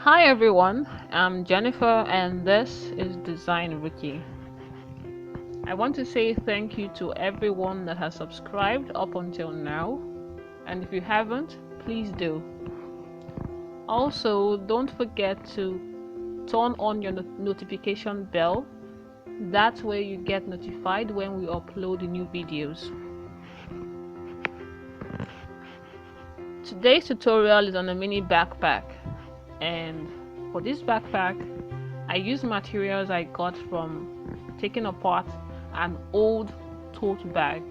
Hi everyone, I'm Jennifer and this is Design Rookie. I want to say thank you to everyone that has subscribed up until now, and if you haven't, please do. Also, don't forget to turn on your notification bell. That way you get notified when we upload new videos. Today's tutorial is on a mini backpack, and for this backpack I use materials I got from taking apart an old tote bag.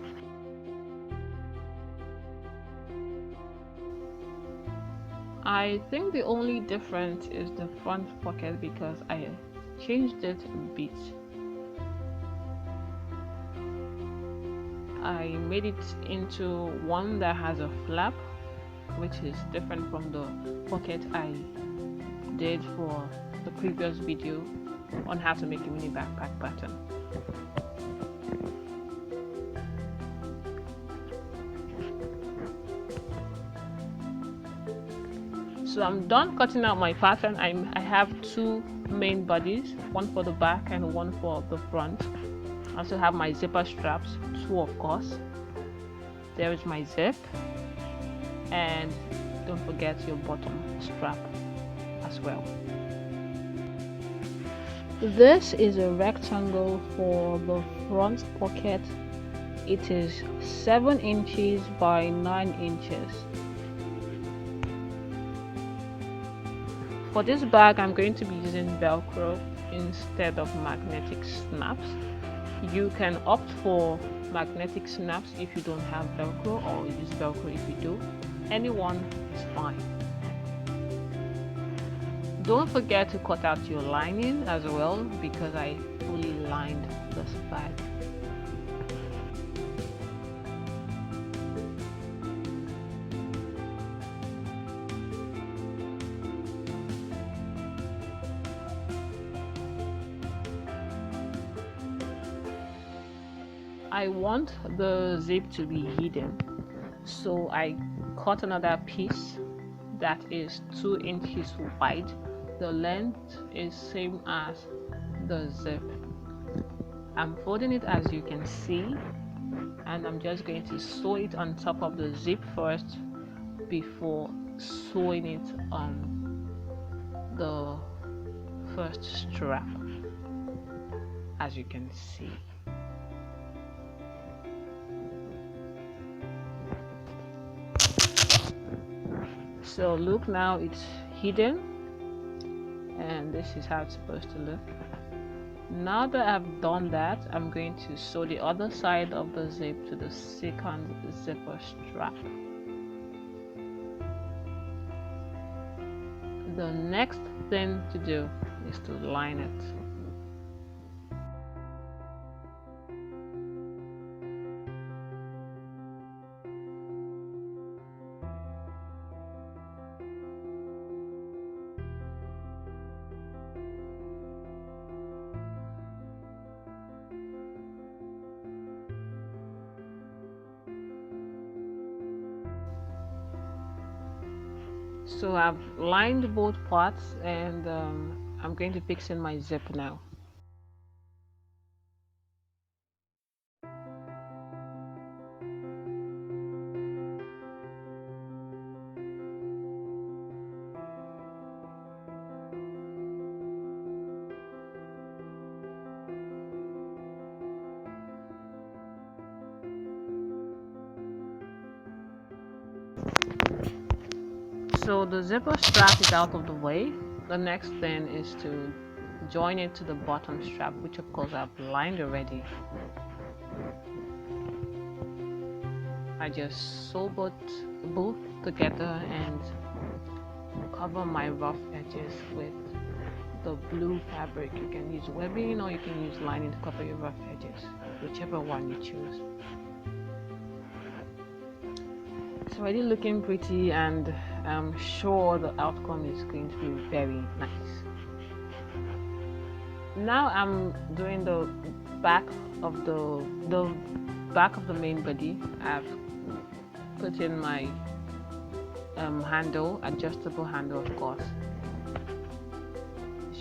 I think the only difference is the front pocket because I changed it a bit. I made it into one that has a flap, which is different from the pocket I did for the previous video on how to make a mini backpack pattern. So I'm done cutting out my pattern. I have two main bodies, one for the back and one for the front. I also have my zipper straps, two of course. There is my zip, and don't forget your bottom strap as well. This is a rectangle for the front pocket. It is 7 inches by 9 inches. For this bag, I'm going to be using Velcro instead of magnetic snaps. You can opt for magnetic snaps if you don't have Velcro, or use Velcro if you do. Anyone is fine. Don't forget to cut out your lining as well, because I fully lined this bag. I want the zip to be hidden, so I cut another piece that is 2 inches wide. The length is same as the zip. I'm folding it as you can see, and I'm just going to sew it on top of the zip first before sewing it on the first strap, as you can see. So look, now it's hidden, and this is how it's supposed to look. Now that I've done that, I'm going to sew the other side of the zip to the second zipper strap. The next thing to do is to line it. So I've lined both parts, and I'm going to fix in my zip now. So the zipper strap is out of the way. The next thing is to join it to the bottom strap, which of course I've lined already. I just sew both together and cover my rough edges with the blue fabric. You can use webbing or you can use lining to cover your rough edges, whichever one you choose. It's already looking pretty, and I'm sure the outcome is going to be very nice. Now I'm doing the back of the main body. I've put in my handle, adjustable handle of course.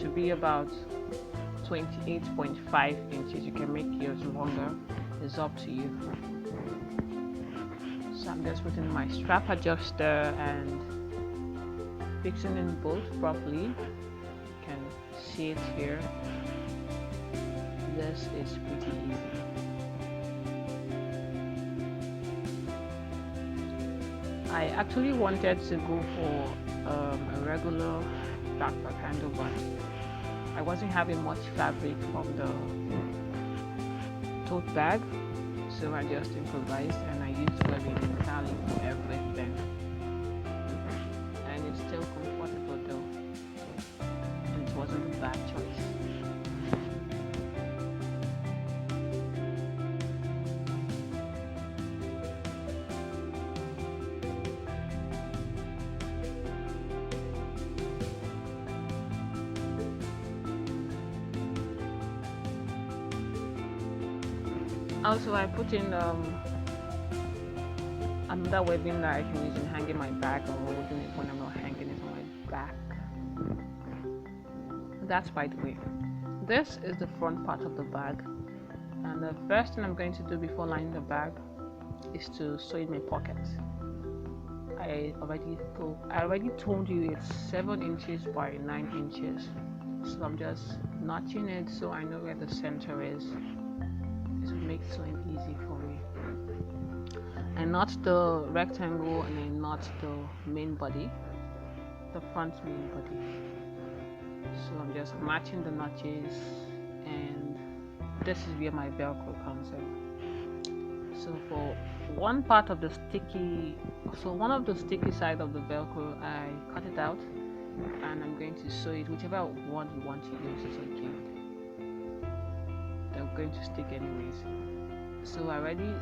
should be about 28.5 inches. You can make yours longer, it's up to you. So I'm just putting my strap adjuster and fixing in both properly. You can see it here. This is pretty easy. I actually wanted to go for a regular backpack handle, but I wasn't having much fabric from the tote bag, so I just improvised and I used webbing tally for everything. And it's still comfortable though. It wasn't a bad choice. Also, I put in another webbing that I can use in hanging my bag or holding it when I'm not hanging it on my back. That's by the way. This is the front part of the bag, and the first thing I'm going to do before lining the bag is to sew in my pockets. I already told you it's 7 inches by 9 inches, so I'm just notching it so I know where the center is. To make sewing easy for me. I knot the rectangle and I knot the main body, the front main body. So I'm just matching the notches, and this is where my Velcro comes in. So for one part of the sticky, one of the sticky side of the Velcro, I cut it out and I'm going to sew it. Whichever one you want to use is okay. They're going to stick anyways. So I already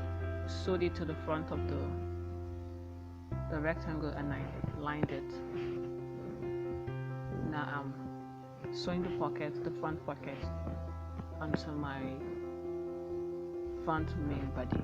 sewed it to the front of the rectangle and I lined it. Now I'm sewing the front pocket onto my front main body.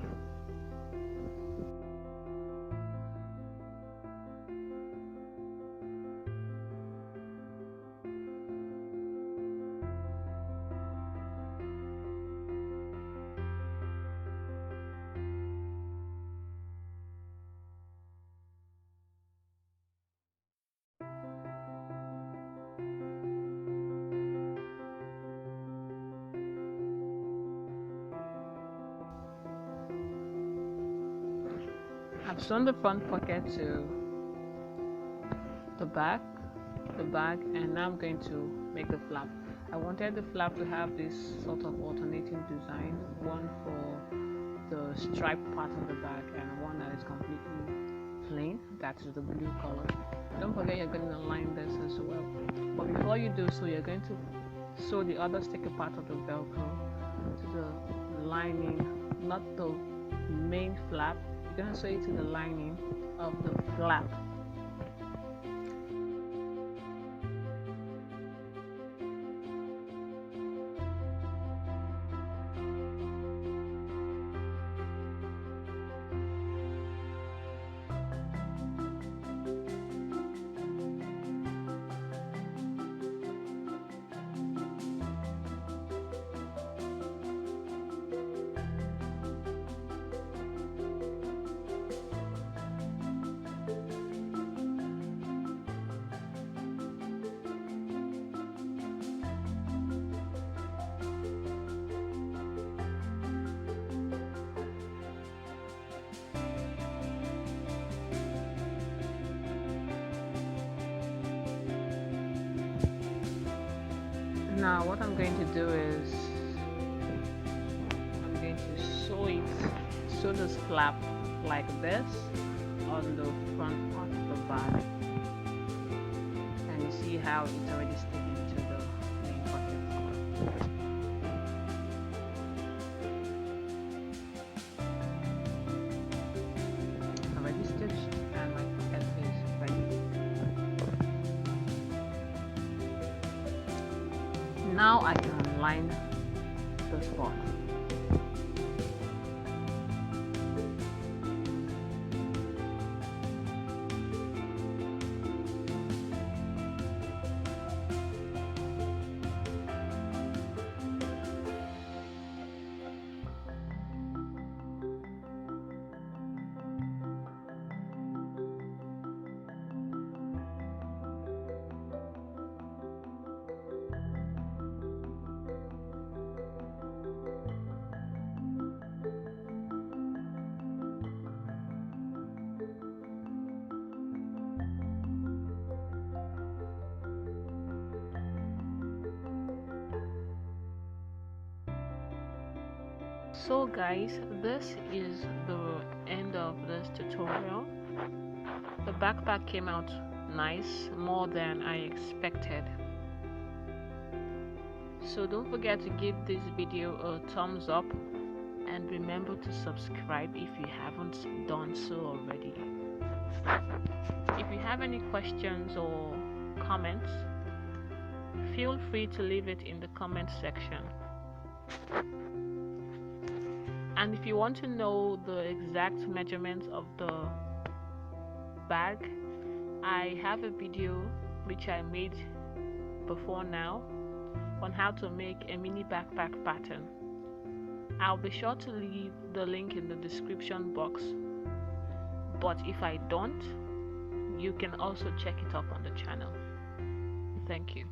I've sewn the front pocket to the bag, and now I'm going to make the flap. I wanted the flap to have this sort of alternating design, one for the striped part of the bag and one that is completely plain, that is the blue color. Don't forget you're going to line this as well. But before you do so, you're going to sew the other sticky part of the Velcro to the lining, not the main flap. You're going to sew it to the lining of the flap. Now what I'm going to do is I'm going to sew this flap like this on the front part of the bag, and you see how it's already sticking to the main pocket. Already stitched and my pocket is ready. Now I can line the spot. So guys, this is the end of this tutorial. The backpack came out nice, more than I expected. So don't forget to give this video a thumbs up and remember to subscribe if you haven't done so already. If you have any questions or comments, feel free to leave it in the comment section. And if you want to know the exact measurements of the bag, I have a video which I made before now on how to make a mini backpack pattern. I'll be sure to leave the link in the description box, but if I don't, you can also check it up on the channel. Thank you.